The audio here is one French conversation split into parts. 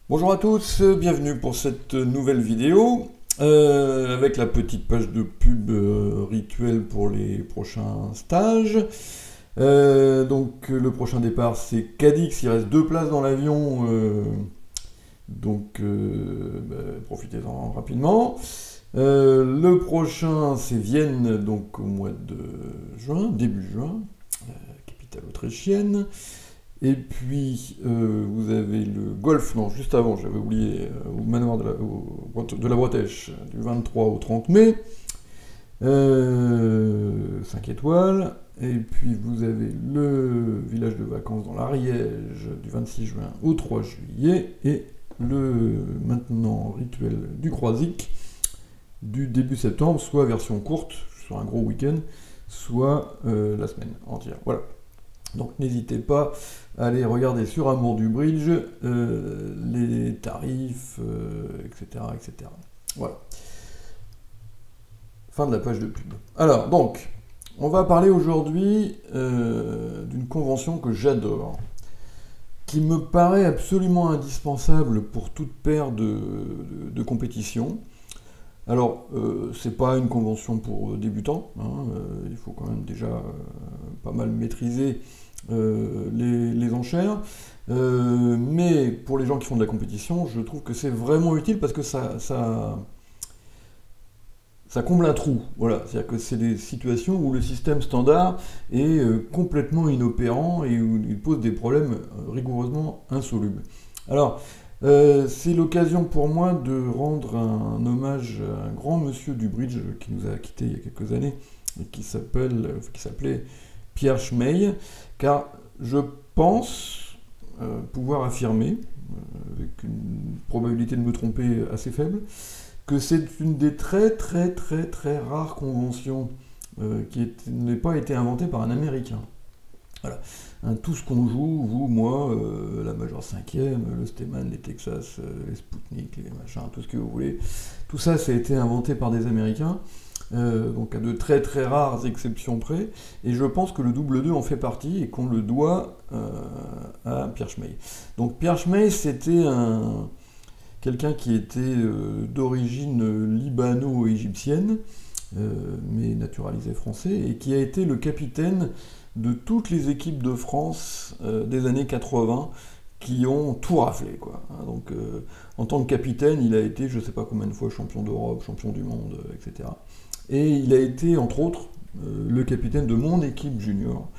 Bonjour à tous, bienvenue pour cette nouvelle vidéo avec la petite page de pub rituelle pour les prochains stages. Le prochain départ c'est Cadix, il reste 2 places dans l'avion, profitez-en rapidement. Le prochain c'est Vienne, donc au mois de juin, début juin, capitale autrichienne. Et puis, vous avez le golf, non, juste avant, j'avais oublié, au manoir de la Bretèche, du 23 au 30 mai, 5 étoiles. Et puis, vous avez le village de vacances dans l'Ariège, du 26 juin au 3 juillet, et le maintenant rituel du Croisic, du début septembre, soit version courte, sur un gros week-end, soit la semaine entière. Voilà. Donc n'hésitez pas à aller regarder sur Amour du Bridge les tarifs, etc., etc. Voilà. Fin de la page de pub. Alors, donc, on va parler aujourd'hui d'une convention que j'adore, qui me paraît absolument indispensable pour toute paire de compétitions. Alors, c'est pas une convention pour débutants, hein, il faut quand même déjà pas mal maîtriser les enchères, mais pour les gens qui font de la compétition, je trouve que c'est vraiment utile parce que ça comble un trou. Voilà, c'est-à-dire que c'est des situations où le système standard est complètement inopérant et où il pose des problèmes rigoureusement insolubles. Alors, c'est l'occasion pour moi de rendre un hommage à un grand monsieur du bridge qui nous a quittés il y a quelques années et qui s'appelait Pierre Schmeil, car je pense pouvoir affirmer, avec une probabilité de me tromper assez faible, que c'est une des très très très très rares conventions qui n'ait pas été inventée par un Américain. Voilà. Hein, tout ce qu'on joue, vous, moi, la Major 5e, le Steeman, les Texas, les Sputnik, les machins, tout ce que vous voulez, tout ça, ça a été inventé par des Américains, donc à de très très rares exceptions près, et je pense que le double 2 en fait partie et qu'on le doit à Pierre Schmeil. Donc Pierre Schmeil, c'était quelqu'un qui était d'origine libano-égyptienne, mais naturalisé français, et qui a été le capitaine de toutes les équipes de France des années 80 qui ont tout raflé, quoi. Donc, en tant que capitaine, il a été, je ne sais pas combien de fois, champion d'Europe, champion du monde, etc. Et il a été, entre autres, le capitaine de mon équipe junior,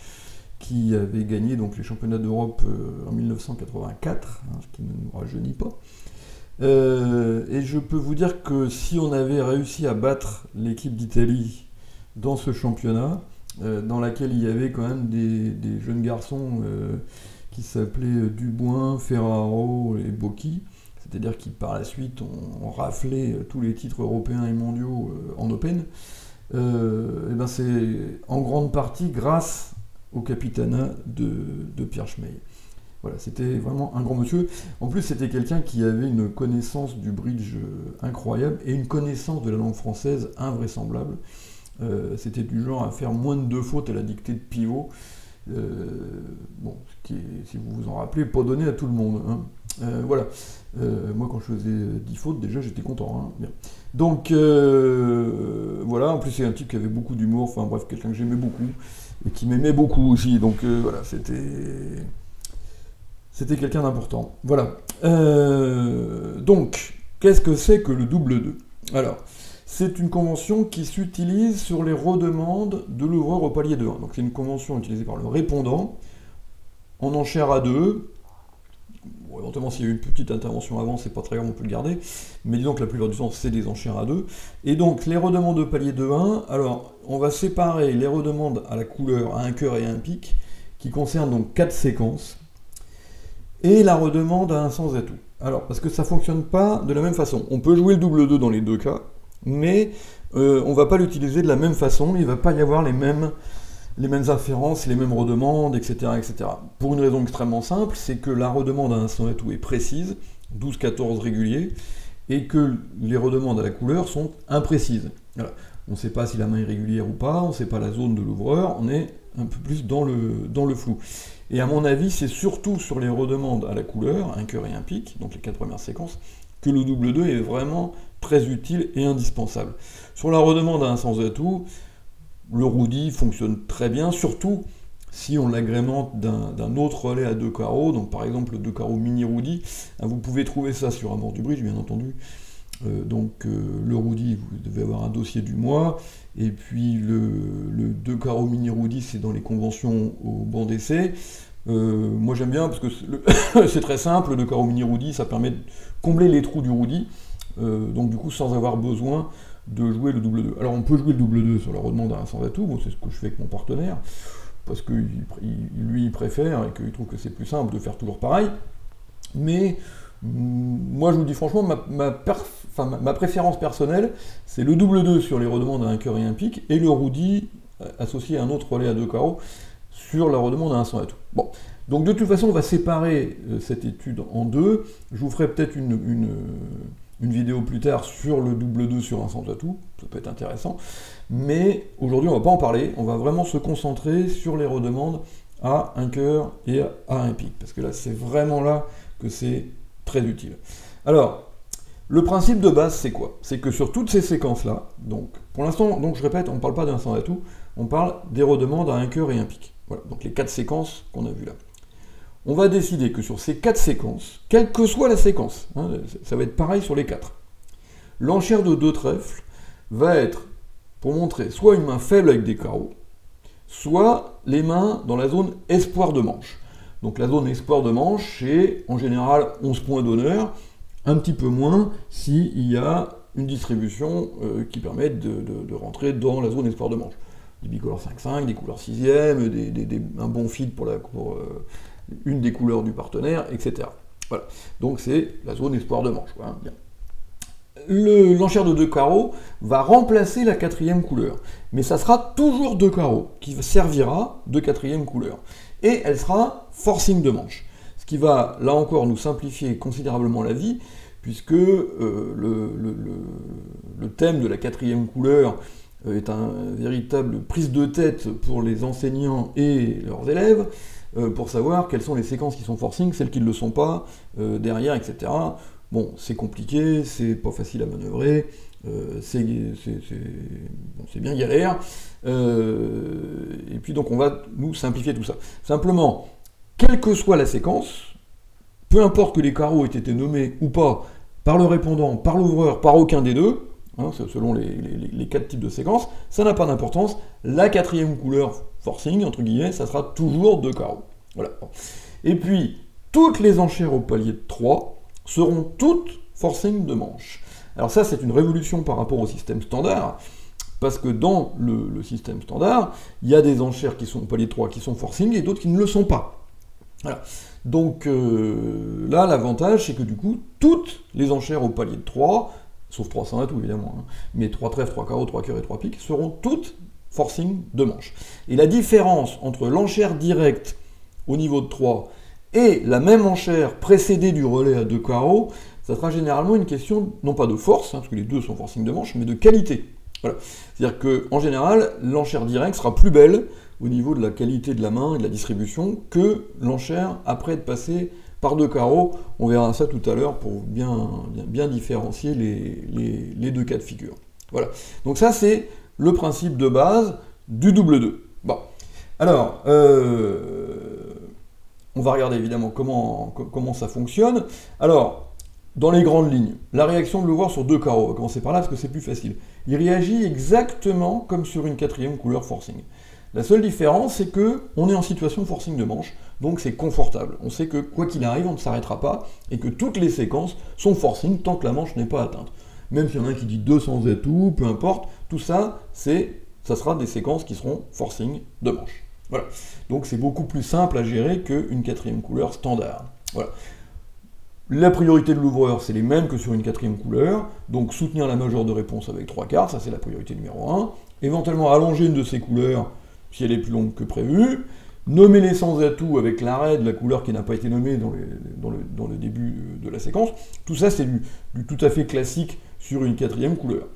qui avait gagné donc les championnats d'Europe en 1984, ce qui ne nous rajeunit pas. Et je peux vous dire que si on avait réussi à battre l'équipe d'Italie dans ce championnat, dans laquelle il y avait quand même des jeunes garçons qui s'appelaient Dubois, Ferraro et Bocchi, c'est-à-dire qui par la suite ont raflé tous les titres européens et mondiaux en Open, et ben c'est en grande partie grâce au capitanat de Pierre Schmeil. Voilà, c'était vraiment un grand monsieur. En plus, c'était quelqu'un qui avait une connaissance du bridge incroyable et une connaissance de la langue française invraisemblable. C'était du genre à faire moins de 2 fautes à la dictée de pivot. Bon, ce qui est, si vous vous en rappelez, pas donné à tout le monde. Hein. Voilà. Moi, quand je faisais 10 fautes, déjà, j'étais content. Hein. Bien. Donc, voilà. En plus, c'est un type qui avait beaucoup d'humour. Enfin, bref, quelqu'un que j'aimais beaucoup et qui m'aimait beaucoup aussi. Donc, voilà, c'était quelqu'un d'important. Voilà. Donc, qu'est-ce que c'est que le double 2? Alors, c'est une convention qui s'utilise sur les redemandes de l'ouvreur au palier de 1. Donc c'est une convention utilisée par le répondant, en enchère à 2. Bon, éventuellement s'il y a eu une petite intervention avant, c'est pas très grave, on peut le garder. Mais disons que la plupart du temps, c'est des enchères à 2. Et donc les redemandes de palier de 1, alors on va séparer les redemandes à la couleur, à un cœur et à un pic, qui concernent donc 4 séquences, et la redemande à un sans atout. Alors, parce que ça ne fonctionne pas de la même façon. On peut jouer le double 2 dans les deux cas, mais on ne va pas l'utiliser de la même façon, il ne va pas y avoir les mêmes inférences, les mêmes redemandes, etc., etc. Pour une raison extrêmement simple, c'est que la redemande à un sans atout est précise, 12-14 réguliers, et que les redemandes à la couleur sont imprécises. Voilà. On ne sait pas si la main est régulière ou pas, on ne sait pas la zone de l'ouvreur, on est un peu plus dans le flou. Et à mon avis, c'est surtout sur les redemandes à la couleur, un cœur et un pic, donc les 4 premières séquences, que le double 2 est vraiment très utile et indispensable. Sur la redemande à un sans atout, le Rudy fonctionne très bien, surtout si on l'agrémente d'un autre relais à 2 carreaux, donc par exemple le 2 carreaux mini Rudy. Vous pouvez trouver ça sur Amour du Bridge, bien entendu. Le Rudy, vous devez avoir un dossier du mois, et puis le 2 carreaux mini Rudy, c'est dans les conventions au banc d'essai. Moi j'aime bien parce que c'est très simple, le 2 carreaux mini Rudy, ça permet de combler les trous du Rudy, donc du coup sans avoir besoin de jouer le double 2. Alors on peut jouer le double 2 sur la redemande à un sans atout, bon, c'est ce que je fais avec mon partenaire, parce que lui il préfère et qu'il trouve que c'est plus simple de faire toujours pareil, mais moi je vous dis franchement, ma préférence personnelle, c'est le double 2 sur les redemandes à un cœur et un pic, et le Rudy associé à un autre relais à 2 carreaux sur la redemande à un sans atout. Bon, donc de toute façon on va séparer cette étude en deux. Je vous ferai peut-être une vidéo plus tard sur le double 2 sur un sans atout, ça peut être intéressant, mais aujourd'hui on va pas en parler, on va vraiment se concentrer sur les redemandes à un cœur et à un pic, parce que là c'est vraiment là que c'est très utile. Alors, le principe de base c'est quoi? C'est que sur toutes ces séquences-là, donc pour l'instant, donc je répète, on ne parle pas d'un sans atout, on parle des redemandes à un cœur et un pic. Voilà, donc les 4 séquences qu'on a vues là. On va décider que sur ces 4 séquences, quelle que soit la séquence, hein, ça va être pareil sur les 4, l'enchère de 2 trèfles va être, pour montrer, soit une main faible avec des carreaux, soit les mains dans la zone espoir de manche. Donc la zone espoir de manche, c'est en général 11 points d'honneur, un petit peu moins s'il y a une distribution qui permet de rentrer dans la zone espoir de manche. Des bicolores 5-5, des couleurs 6e, un bon feed pour une des couleurs du partenaire, etc. Voilà. Donc c'est la zone espoir de manche. Hein, bien. L'enchère de 2 carreaux va remplacer la 4e couleur, mais ça sera toujours 2 carreaux qui servira de 4e couleur, et elle sera forcing de manche, ce qui va là encore nous simplifier considérablement la vie, puisque le thème de la 4e couleur est un véritable prise de tête pour les enseignants et leurs élèves, pour savoir quelles sont les séquences qui sont forcing, celles qui ne le sont pas, derrière, etc. Bon, c'est compliqué, c'est pas facile à manœuvrer, c'est bien galère, et puis donc on va nous simplifier tout ça. Simplement, quelle que soit la séquence, peu importe que les carreaux aient été nommés ou pas par le répondant, par l'ouvreur, par aucun des deux, hein, selon les 4 types de séquences, ça n'a pas d'importance, la 4e couleur forcing, entre guillemets, ça sera toujours 2 carreaux. Voilà. Et puis, toutes les enchères au palier de 3 seront toutes forcing de manche. Alors ça, c'est une révolution par rapport au système standard, parce que dans le système standard, il y a des enchères qui sont au palier de 3 qui sont forcing, et d'autres qui ne le sont pas. Voilà. Donc là, l'avantage, c'est que du coup, toutes les enchères au palier de 3, sauf 3 sans atout évidemment, hein, mais 3 trèfles, 3 carreaux, 3 cœurs et 3 piques, seront toutes forcing de manche. Et la différence entre l'enchère directe au niveau de 3 et la même enchère précédée du relais à 2 carreaux, ça sera généralement une question, non pas de force, hein, parce que les deux sont forcing de manche, mais de qualité. Voilà. C'est-à-dire qu'en général, l'enchère directe sera plus belle au niveau de la qualité de la main et de la distribution que l'enchère après être passée par 2 carreaux. On verra ça tout à l'heure pour bien différencier les deux cas de figure. Voilà. Donc ça, c'est le principe de base du double 2. Bon. Alors, on va regarder évidemment comment ça fonctionne. Alors, dans les grandes lignes, la réaction de l'ouvreur sur 2 carreaux, on va commencer par là parce que c'est plus facile. Il réagit exactement comme sur une 4e couleur forcing. La seule différence, c'est qu'on est en situation forcing de manche, donc c'est confortable. On sait que quoi qu'il arrive, on ne s'arrêtera pas, et que toutes les séquences sont forcing tant que la manche n'est pas atteinte. Même s'il y en a un qui dit 2 sans atout, peu importe, tout ça, ça sera des séquences qui seront forcing de manche. Voilà. Donc c'est beaucoup plus simple à gérer qu'une 4e couleur standard. Voilà. La priorité de l'ouvreur, c'est les mêmes que sur une 4e couleur, donc soutenir la majeure de réponse avec 3 cartes, ça c'est la priorité numéro 1. Éventuellement allonger une de ces couleurs si elle est plus longue que prévu. Nommer les sans atout avec l'arrêt de la couleur qui n'a pas été nommée dans le début de la séquence. Tout ça, c'est du tout à fait classique sur une 4e couleur.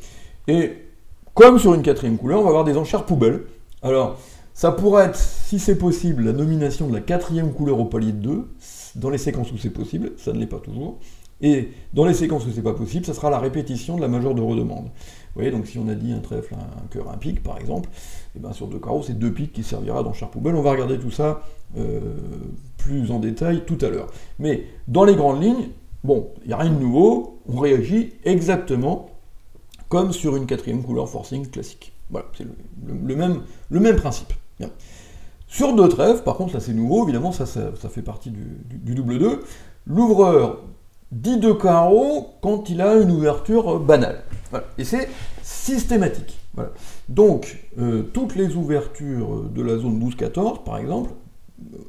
Et comme sur une 4e couleur, on va avoir des enchères poubelles. Alors, Ça pourrait être, si c'est possible, la nomination de la 4e couleur au palier de 2, dans les séquences où c'est possible, ça ne l'est pas toujours. Et dans les séquences où c'est pas possible, ça sera la répétition de la majeure de redemande. Vous voyez, donc si on a dit un trèfle, un cœur, un pique, par exemple, et bien sur 2 carreaux, c'est 2 piques qui servira dans chaque poubelle. On va regarder tout ça plus en détail tout à l'heure. Mais dans les grandes lignes, bon, il n'y a rien de nouveau, on réagit exactement comme sur une 4e couleur forcing classique. Voilà, c'est le même principe. Bien. Sur 2 trèfles, par contre, là c'est nouveau, évidemment, ça fait partie du double 2. L'ouvreur dit 2 carreaux quand il a une ouverture banale. Voilà. Et c'est systématique. Voilà. Donc, toutes les ouvertures de la zone 12-14, par exemple,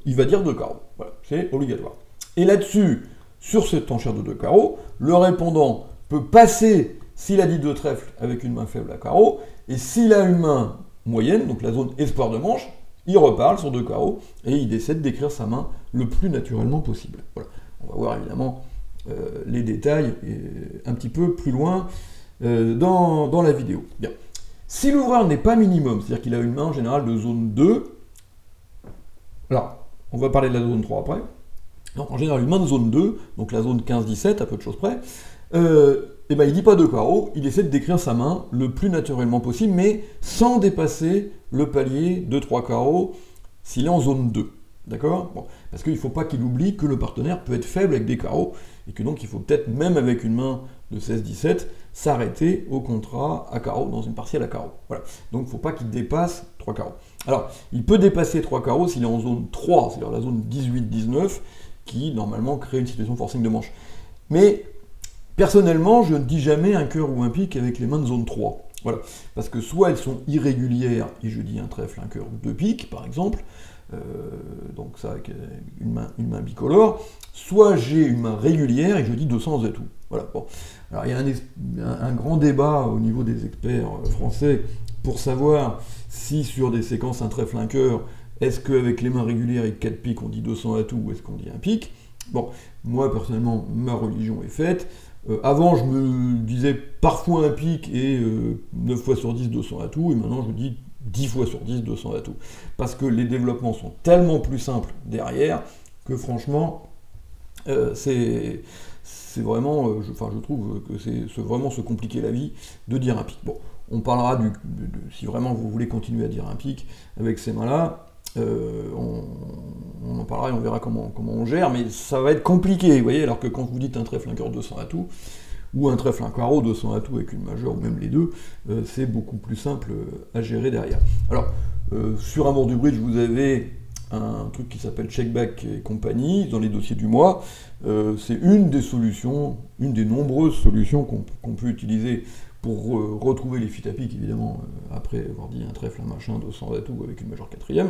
il va dire 2 carreaux. Voilà. C'est obligatoire. Et là-dessus, sur cette enchère de 2 carreaux, le répondant peut passer, s'il a dit 2 trèfles, avec une main faible à carreau, et s'il a une main moyenne, donc la zone espoir de manche, il reparle sur 2 carreaux, et il décide d'écrire sa main le plus naturellement possible. Voilà. On va voir évidemment les détails un petit peu plus loin dans la vidéo. Bien. Si l'ouvreur n'est pas minimum, c'est-à-dire qu'il a une main en général de zone 2, alors, on va parler de la zone 3 après, donc en général une main de zone 2, donc la zone 15-17, à peu de choses près, et ben il dit pas 2 carreaux, il essaie de décrire sa main le plus naturellement possible, mais sans dépasser le palier de 3 carreaux s'il est en zone 2. D'accord? Bon, parce qu'il ne faut pas qu'il oublie que le partenaire peut être faible avec des carreaux, et que donc il faut peut-être, même avec une main de 16-17, s'arrêter au contrat à carreaux, dans une partielle à carreaux. Voilà. Donc il ne faut pas qu'il dépasse 3 carreaux. Alors, il peut dépasser 3 carreaux s'il est en zone 3, c'est-à-dire la zone 18-19, qui normalement crée une situation forcing de manche. Mais, personnellement, je ne dis jamais un cœur ou un pique avec les mains de zone 3. Voilà. Parce que soit elles sont irrégulières, et je dis un trèfle, un cœur ou 2 piques, par exemple, donc ça avec une main bicolore, soit j'ai une main régulière et je dis 200 atouts. Voilà. Bon. Alors il y a un grand débat au niveau des experts français pour savoir si sur des séquences un trèfle, un cœur, est-ce qu'avec les mains régulières et 4 piques on dit 200 atouts ou est-ce qu'on dit un pique? Bon, moi personnellement, ma religion est faite. Avant je me disais parfois un pique et 9 fois sur 10 200 atouts, et maintenant je dis 10 fois sur 10, 200 atouts. Parce que les développements sont tellement plus simples derrière que franchement, c'est vraiment, je trouve que c'est vraiment se compliquer la vie de dire un pic. Bon, on parlera si vraiment vous voulez continuer à dire un pic avec ces mains-là, on en parlera et on verra comment on gère, mais ça va être compliqué, vous voyez, alors que quand vous dites un trèfle, un cœur 200 atouts, ou un trèfle, un carreau, 200 atouts avec une majeure, ou même les deux, c'est beaucoup plus simple à gérer derrière. Alors, sur Amour du Bridge, vous avez un truc qui s'appelle Checkback et compagnie, dans les dossiers du mois. C'est une des solutions, une des nombreuses solutions qu'on peut utiliser pour retrouver les fit à pique, évidemment, après avoir dit un trèfle, un machin, 200 atouts avec une majeure 4e.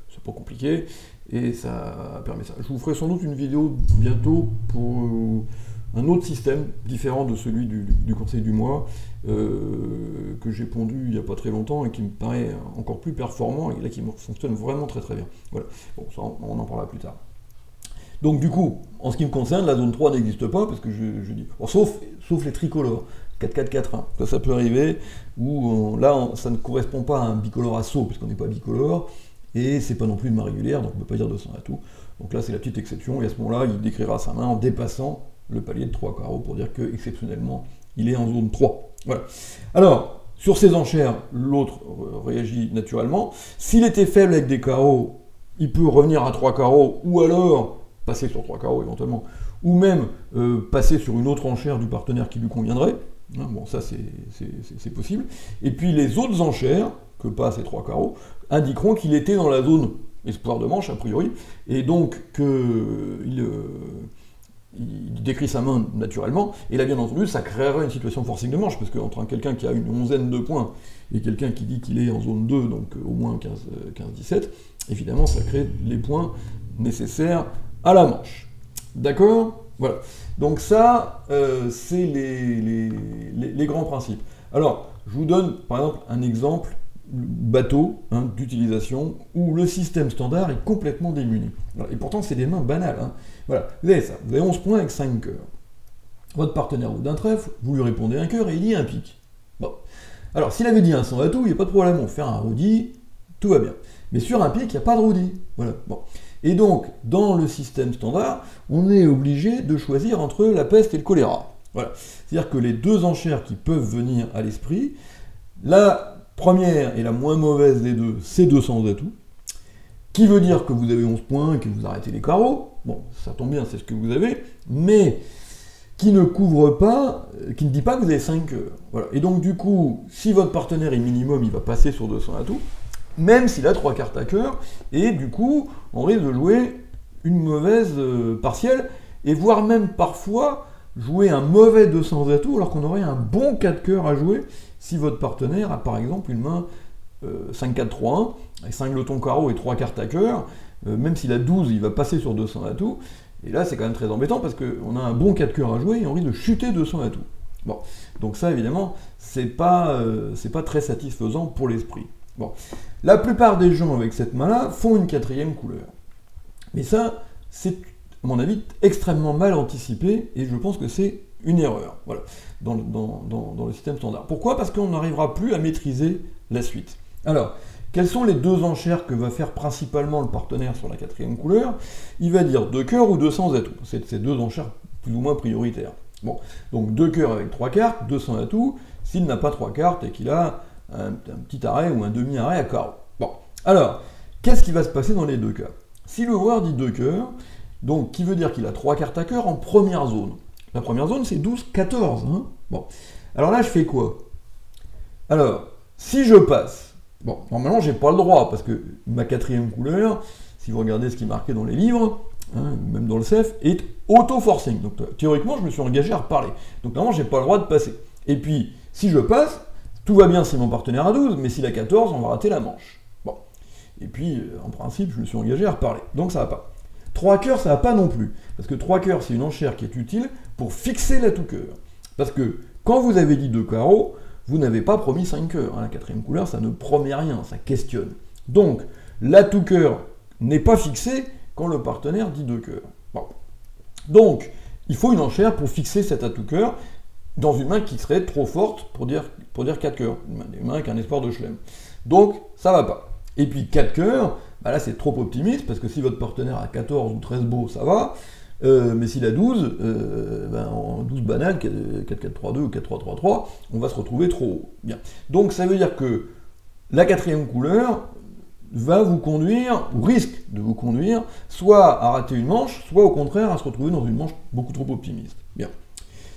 C'est pas compliqué, et ça permet ça. Je vous ferai sans doute une vidéo bientôt pour un autre système différent de celui du conseil du mois que j'ai pondu il n'y a pas très longtemps et qui me paraît encore plus performant et là qui fonctionne vraiment très très bien. Voilà. Bon, ça on en parlera plus tard. Donc du coup, en ce qui me concerne, la zone 3 n'existe pas parce que je dis, bon, sauf les tricolores, 4-4-4-1, ça peut arriver, où là ça ne correspond pas à un bicolore à saut puisqu'on n'est pas bicolore, et c'est pas non plus une main régulière, donc on ne peut pas dire 200 atouts. Donc là c'est la petite exception, et à ce moment-là, il décrira sa main en dépassant le palier de 3 carreaux pour dire que, exceptionnellement, il est en zone 3. Voilà. Alors, sur ces enchères, l'autre réagit naturellement. S'il était faible avec des carreaux, il peut revenir à 3 carreaux, ou alors passer sur 3 carreaux éventuellement, ou même passer sur une autre enchère du partenaire qui lui conviendrait. Hein, bon, ça c'est possible. Et puis les autres enchères, que passent ces 3 carreaux, indiqueront qu'il était dans la zone espoir de manche, a priori, et donc qu'il il décrit sa main naturellement, et là bien entendu ça créerait une situation forcing de manche, parce qu'entre quelqu'un qui a une onzaine de points et quelqu'un qui dit qu'il est en zone 2, donc au moins 15-17, évidemment ça crée les points nécessaires à la manche. D'accord? Voilà. Donc ça, c'est les grands principes. Alors, je vous donne par exemple un exemple bateau d'utilisation où le système standard est complètement démuni. Et pourtant, c'est des mains banales. Hein. Voilà, vous avez ça, vous avez 11 points avec 5 cœurs. Votre partenaire vous d'un trèfle, vous lui répondez un cœur et il dit un pique. Bon. Alors, s'il avait dit un 100 atout, il n'y a pas de problème, on fait un rodi, tout va bien. Mais sur un pic, il n'y a pas de roudis. Voilà. Bon. Et donc, dans le système standard, on est obligé de choisir entre la peste et le choléra. Voilà. C'est-à-dire que les deux enchères qui peuvent venir à l'esprit, la première et la moins mauvaise des deux, c'est 200 atouts, qui veut dire que vous avez 11 points et que vous arrêtez les carreaux. Bon, ça tombe bien, c'est ce que vous avez, mais qui ne couvre pas, qui ne dit pas que vous avez 5 cœurs. Voilà. Et donc, du coup, si votre partenaire est minimum, il va passer sur 200 atouts, même s'il a 3 cartes à cœur, et du coup, on risque de jouer une mauvaise partielle, et voire même parfois jouer un mauvais 200 atouts, alors qu'on aurait un bon 4 cœurs à jouer, si votre partenaire a par exemple une main 5-4-3-1, avec 5 lotons carreaux et 3 cartes à cœur, même s'il a 12, il va passer sur 200 atouts, et là c'est quand même très embêtant, parce qu'on a un bon 4 cœurs à jouer, et on risque de chuter 200 atouts. Bon, donc ça évidemment, c'est pas très satisfaisant pour l'esprit. Bon. La plupart des gens avec cette main-là font une 4e couleur. Mais ça, c'est, à mon avis, extrêmement mal anticipé, et je pense que c'est une erreur, voilà, dans le système standard. Pourquoi? Parce qu'on n'arrivera plus à maîtriser la suite. Alors, quelles sont les deux enchères que va faire principalement le partenaire sur la 4e couleur? Il va dire 2 cœurs ou 200 atouts. C'est ces deux enchères plus ou moins prioritaires. Bon, donc 2 cœurs avec 3 cartes, 200 atouts, s'il n'a pas 3 cartes et qu'il a un petit arrêt ou un demi-arrêt à carreau. Bon, alors, qu'est-ce qui va se passer dans les deux cas? Si le joueur dit 2 cœurs, donc qui veut dire qu'il a 3 cartes à cœur en première zone. La première zone, c'est 12-14. Hein, bon, alors là, je fais quoi? Alors, si je passe, bon, normalement, j'ai pas le droit, parce que ma 4e couleur, si vous regardez ce qui est marqué dans les livres, hein, même dans le CEF, est auto-forcing. Donc, théoriquement, je me suis engagé à reparler. Donc, normalement, j'ai pas le droit de passer. Et puis, si je passe, tout va bien si mon partenaire a 12, mais s'il a 14, on va rater la manche. Bon. Et puis, en principe, je me suis engagé à reparler. Donc ça va pas. 3 cœurs, ça va pas non plus. Parce que 3 cœurs, c'est une enchère qui est utile pour fixer l'atout cœur. Parce que quand vous avez dit 2 carreaux, vous n'avez pas promis 5 cœurs. Hein, la 4e couleur, ça ne promet rien, ça questionne. Donc, l'atout cœur n'est pas fixé quand le partenaire dit 2 cœurs. Bon. Donc, il faut une enchère pour fixer cet atout cœur dans une main qui serait trop forte pour dire 4 cœurs, une main avec un espoir de chelem. Donc, ça va pas. Et puis 4 cœurs, bah là c'est trop optimiste, parce que si votre partenaire a 14 ou 13 beaux, ça va, mais s'il a 12, en 12 banales, 4-4-3-2 ou 4-3-3-3, on va se retrouver trop haut. Bien. Donc ça veut dire que la 4e couleur va vous conduire, ou risque de vous conduire, soit à rater une manche, soit au contraire à se retrouver dans une manche beaucoup trop optimiste. Bien.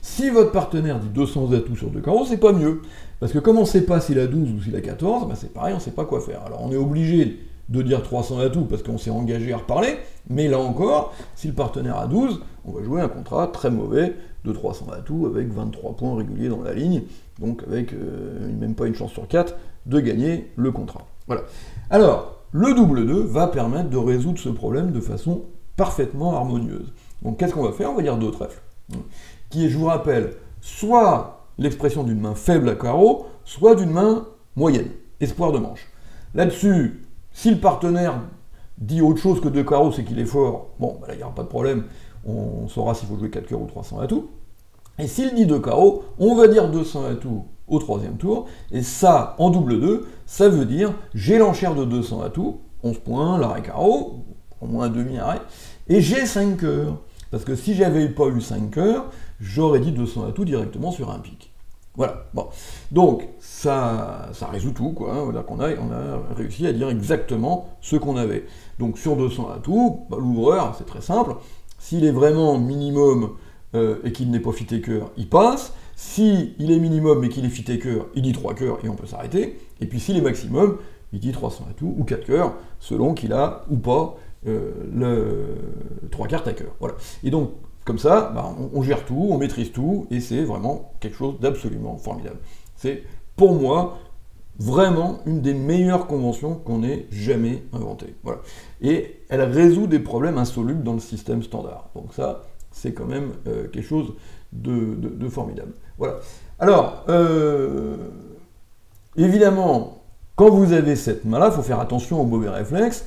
Si votre partenaire dit 200 atouts sur 2 carreaux, c'est pas mieux. Parce que comme on ne sait pas s'il a 12 ou s'il a 14, ben c'est pareil, on ne sait pas quoi faire. Alors on est obligé de dire 300 atouts parce qu'on s'est engagé à reparler, mais là encore, si le partenaire a 12, on va jouer un contrat très mauvais de 300 atouts avec 23 points réguliers dans la ligne, donc avec même pas une chance sur 4 de gagner le contrat. Voilà. Alors, le double 2 va permettre de résoudre ce problème de façon parfaitement harmonieuse. Donc qu'est-ce qu'on va faire? On va dire 2 trèfles. Qui est, je vous rappelle, soit l'expression d'une main faible à carreau, soit d'une main moyenne, espoir de manche. Là-dessus, si le partenaire dit autre chose que 2 carreaux, c'est qu'il est fort, bon, bah là, il n'y aura pas de problème, on saura s'il faut jouer 4 cœurs ou 300 atouts. Et s'il dit 2 carreaux, on va dire 200 atouts au 3e tour, et ça, en double 2, ça veut dire, j'ai l'enchère de 200 atouts, 11 points, l'arrêt carreau, au moins un demi-arrêt, et j'ai 5 cœurs. Parce que si j'avais pas eu 5 cœurs, j'aurais dit 200 atouts directement sur un pic. Voilà. Bon. Donc, ça résout tout, quoi. Hein. Voilà, on a réussi à dire exactement ce qu'on avait. Donc, sur 200 atouts, bah, l'ouvreur, c'est très simple. S'il est vraiment minimum et qu'il n'est pas fité cœur, il passe. S'il est minimum mais qu'il est fité cœur, il dit 3 cœurs et on peut s'arrêter. Et puis, s'il est maximum, il dit 300 atouts ou 4 cœurs, selon qu'il a ou pas 3 cartes à cœur. Voilà. Et donc, comme ça, bah, on gère tout, on maîtrise tout, et c'est vraiment quelque chose d'absolument formidable. C'est, pour moi, vraiment une des meilleures conventions qu'on ait jamais inventées. Voilà. Et elle résout des problèmes insolubles dans le système standard. Donc ça, c'est quand même quelque chose de formidable. Voilà. Alors, évidemment, quand vous avez cette main-là, il faut faire attention aux mauvais réflexes.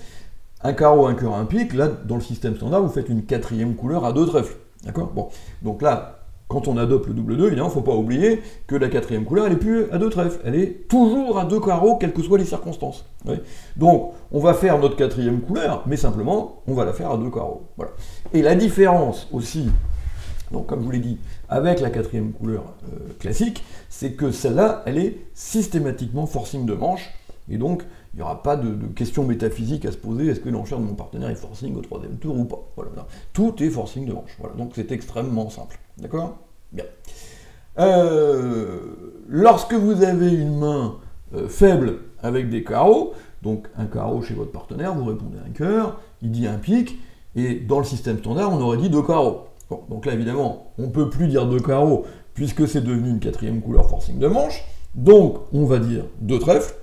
Un carreau, un cœur, un pic, là, dans le système standard, vous faites une 4e couleur à 2 trèfles. D'accord? Bon. Donc là, quand on adopte le double 2, évidemment, il ne faut pas oublier que la quatrième couleur, elle n'est plus à deux trèfles, elle est toujours à deux carreaux, quelles que soient les circonstances. Oui. Donc, on va faire notre quatrième couleur, mais simplement, on va la faire à deux carreaux. Voilà. Et la différence aussi, donc comme je vous l'ai dit, avec la quatrième couleur classique, c'est que celle-là, elle est systématiquement forcing de manche, et donc, il n'y aura pas de question métaphysique à se poser, est-ce que l'enchère de mon partenaire est forcing au troisième tour ou pas. Voilà. Tout est forcing de manche. Voilà. Donc c'est extrêmement simple. D'accord? Bien. Lorsque vous avez une main faible avec des carreaux, donc un carreau chez votre partenaire, vous répondez un cœur, il dit un pique, et dans le système standard, on aurait dit deux carreaux. Bon, donc là, évidemment, on ne peut plus dire deux carreaux, puisque c'est devenu une quatrième couleur forcing de manche, donc on va dire deux trèfles.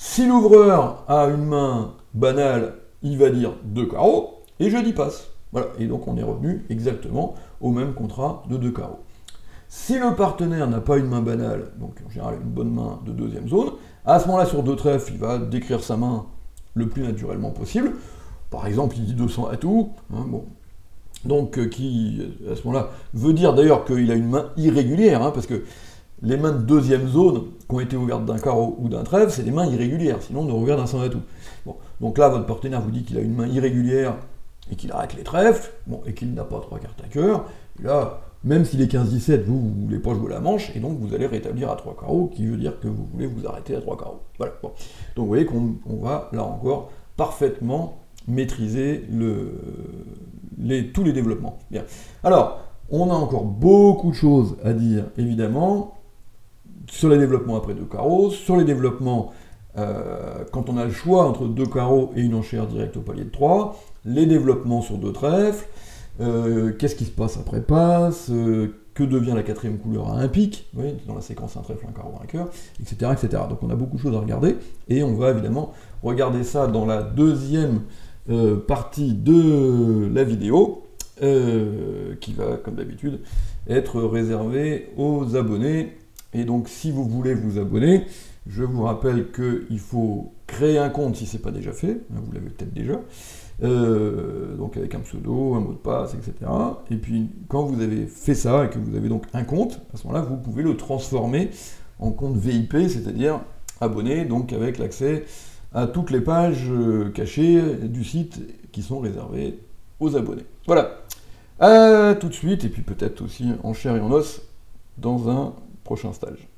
Si l'ouvreur a une main banale, il va dire deux carreaux, et je dis passe. Voilà, et donc on est revenu exactement au même contrat de deux carreaux. Si le partenaire n'a pas une main banale, donc en général une bonne main de deuxième zone, à ce moment-là, sur deux trèfles, il va décrire sa main le plus naturellement possible. Par exemple, il dit 200 à tout, hein, bon. Donc qui, à ce moment-là, veut dire d'ailleurs qu'il a une main irrégulière, hein, parce que les mains de deuxième zone qui ont été ouvertes d'un carreau ou d'un trèfle, c'est des mains irrégulières, sinon on aurait ouvert d'un 100 à tout. Bon. Donc là, votre partenaire vous dit qu'il a une main irrégulière et qu'il arrête les trèfles, bon, et qu'il n'a pas trois cartes à cœur, et là, même s'il est 15-17, vous ne voulez pas jouer la manche, et donc vous allez rétablir à trois carreaux, qui veut dire que vous voulez vous arrêter à trois carreaux. Voilà. Bon. Donc vous voyez qu'on va, là encore, parfaitement maîtriser tous les développements. Bien. Alors, on a encore beaucoup de choses à dire, évidemment, sur les développements après deux carreaux, sur les développements quand on a le choix entre deux carreaux et une enchère directe au palier de 3, les développements sur deux trèfles, qu'est-ce qui se passe après passe, que devient la quatrième couleur à un pic, oui, dans la séquence un trèfle, un carreau, un cœur, etc., etc. Donc on a beaucoup de choses à regarder, et on va évidemment regarder ça dans la deuxième partie de la vidéo, qui va, comme d'habitude, être réservée aux abonnés. Et donc, si vous voulez vous abonner, je vous rappelle qu'il faut créer un compte si ce n'est pas déjà fait, vous l'avez peut-être déjà, donc avec un pseudo, un mot de passe, etc. Et puis, quand vous avez fait ça et que vous avez donc un compte, à ce moment-là, vous pouvez le transformer en compte VIP, c'est-à-dire abonné, donc avec l'accès à toutes les pages cachées du site qui sont réservées aux abonnés. Voilà, à tout de suite, et puis peut-être aussi en chair et en os dans un prochain stage.